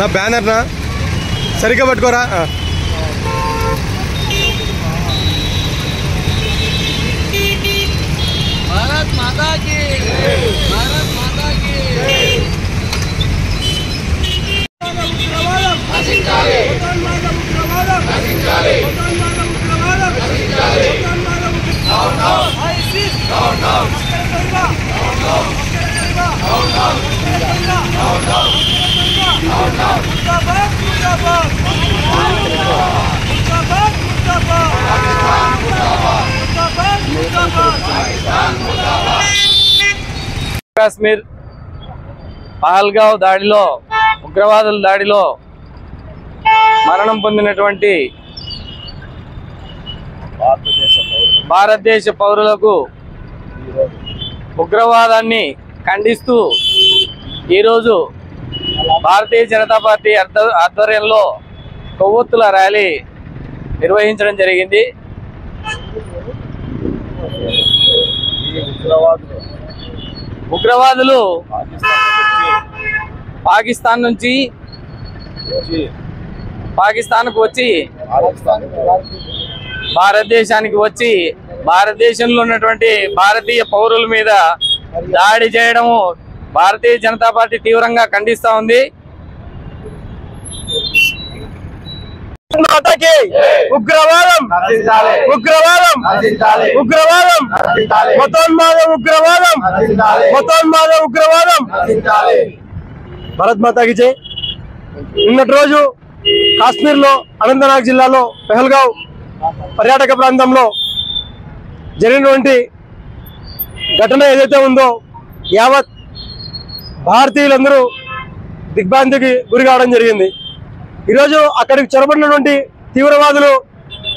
నా బ్యానర్ నా సరిగ్గా పట్టుకోరా. భారత్ మాతా కీ భారత్ మాతా కీ నశించాలి ఉగ్రవాదం నశించాలి ఉగ్రవాదం నశించాలి down down ISIS down down down down down down down down murdabad murdabad murdabad murdabad murdabad Pakistan murdabad. Kashmir Pahalgam దాడిలో ఉగ్రవాదుల దాడిలో మరణం పొందినటువంటి భారతదేశ పౌరులకు ఉగ్రవాదాన్ని ఖండిస్తూ ఈరోజు భారతీయ జనతా పార్టీ ఆధ్వర్యంలో కొవ్వొత్తుల ర్యాలీ నిర్వహించడం జరిగింది. ఉగ్రవాదులు పాకిస్తాన్ నుంచి పాకిస్తాన్కు వచ్చి భారతదేశానికి వచ్చి భారతదేశంలో ఉన్నటువంటి భారతీయ పౌరుల మీద దాడి చేయడము భారతీయ జనతా పార్టీ తీవ్రంగా ఖండిస్తా ఉంది. ఉగ్రవాదం ఉగ్రవాదం ఉగ్రవాదం మతోన్మాద ఉగ్రవాదం మతోన్మాద ఉగ్రవాదం. భారత్ మాతాకి జై. నిన్నటి రోజు కాశ్మీర్లో అనంతనాగ్ జిల్లాలో పహల్గావ్ పర్యాటక ప్రాంతంలో జరిగినటువంటి ఘటన ఏదైతే ఉందో యావత్ భారతీయులందరూ దిగ్భ్రాంతికి గురి కావడం జరిగింది. ఈరోజు అక్కడికి చొరబడినటువంటి తీవ్రవాదులు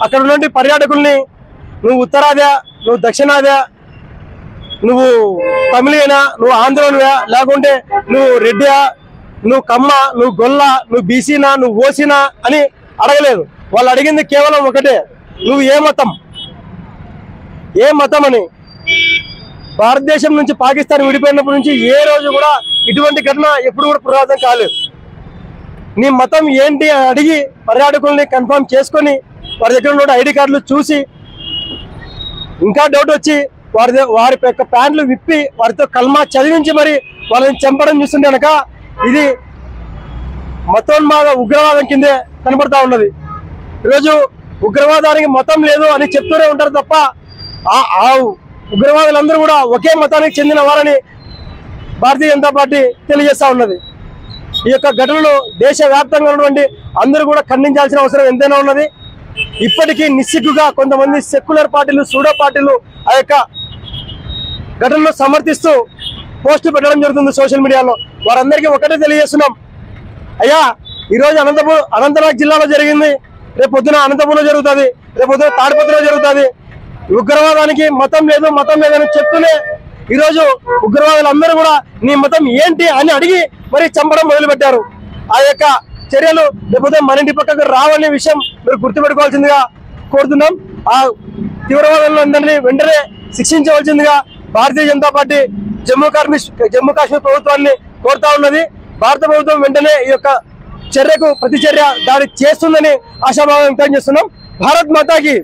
అక్కడ ఉన్నటువంటి పర్యాటకుల్ని నువ్వు ఉత్తరాదా, నువ్వు దక్షిణాదా, నువ్వు తమిళనా, నువ్వు ఆంధ్రోనివా, లేకుంటే నువ్వు రెడ్డియా, నువ్వు కమ్మ, నువ్వు గొల్ల, నువ్వు బీసీనా, నువ్వు ఓసీనా అని అడగలేదు. వాళ్ళు అడిగింది కేవలం ఒకటే, నువ్వు ఏ మతం అని. భారతదేశం నుంచి పాకిస్తాన్ విడిపోయినప్పటి నుంచి ఏ రోజు కూడా ఇటువంటి ఘటన ఎప్పుడు కూడా పునరావృతం కాలేదు. నీ మతం ఏంటి అని అడిగి పర్యాటకుల్ని కన్ఫర్మ్ చేసుకొని వారి దగ్గర ఉన్న ఐడి కార్డులు చూసి ఇంకా డౌట్ వచ్చి వారి యొక్క ప్యాంట్లు విప్పి వారితో కల్మా చదివించి మరి వాళ్ళని చంపడం చూస్తుంటే కనుక ఇది మతోన్మాద ఉగ్రవాదం కిందే కనబడతా ఉన్నది. ఈరోజు ఉగ్రవాదానికి మతం లేదు అని చెప్తూనే ఉంటారు తప్ప ఆ ఉగ్రవాదులందరూ కూడా ఒకే మతానికి చెందిన వారని భారతీయ జనతా పార్టీ తెలియజేస్తా ఉన్నది. ఈ యొక్క ఘటనలు దేశవ్యాప్తంగా ఉన్నటువంటి అందరూ కూడా ఖండించాల్సిన అవసరం ఎంతైనా ఉన్నది. ఇప్పటికీ నిస్సిగ్గుగా కొంతమంది సెక్యులర్ పార్టీలు, సూడో పార్టీలు ఆ యొక్క ఘటనను సమర్థిస్తూ పోస్టులు పెట్టడం జరుగుతుంది సోషల్ మీడియాలో. వారందరికీ ఒకటే తెలియజేస్తున్నాం, అయ్యా ఈరోజు అనంతనాగ్ జిల్లాలో జరిగింది, రేపు పొద్దున అనంతపురంలో జరుగుతుంది, రేపు పొద్దున తాడిపత్రిలో జరుగుతుంది. ఉగ్రవాదానికి మతం లేదు అని చెప్తూనే ఈరోజు ఉగ్రవాదులందరూ కూడా నీ మతం ఏంటి అని అడిగి మరి చంపడం మొదలుపెట్టారు. ఆ యొక్క చర్యలు లేకపోతే మన ఇంటి పక్కకు రావనే విషయం మీరు గుర్తుపెట్టుకోవాల్సిందిగా కోరుతున్నాం. ఆ తీవ్రవాదులందరినీ వెంటనే శిక్షించవలసిందిగా భారతీయ జనతా పార్టీ జమ్మూ కాశ్మీర్ ప్రభుత్వాన్ని కోరుతా ఉన్నది. భారత ప్రభుత్వం వెంటనే ఈ యొక్క చర్యకు ప్రతిచర్య దాడి చేస్తుందని ఆశాభావం వ్యక్తం చేస్తున్నాం. భారత్ మాతాకి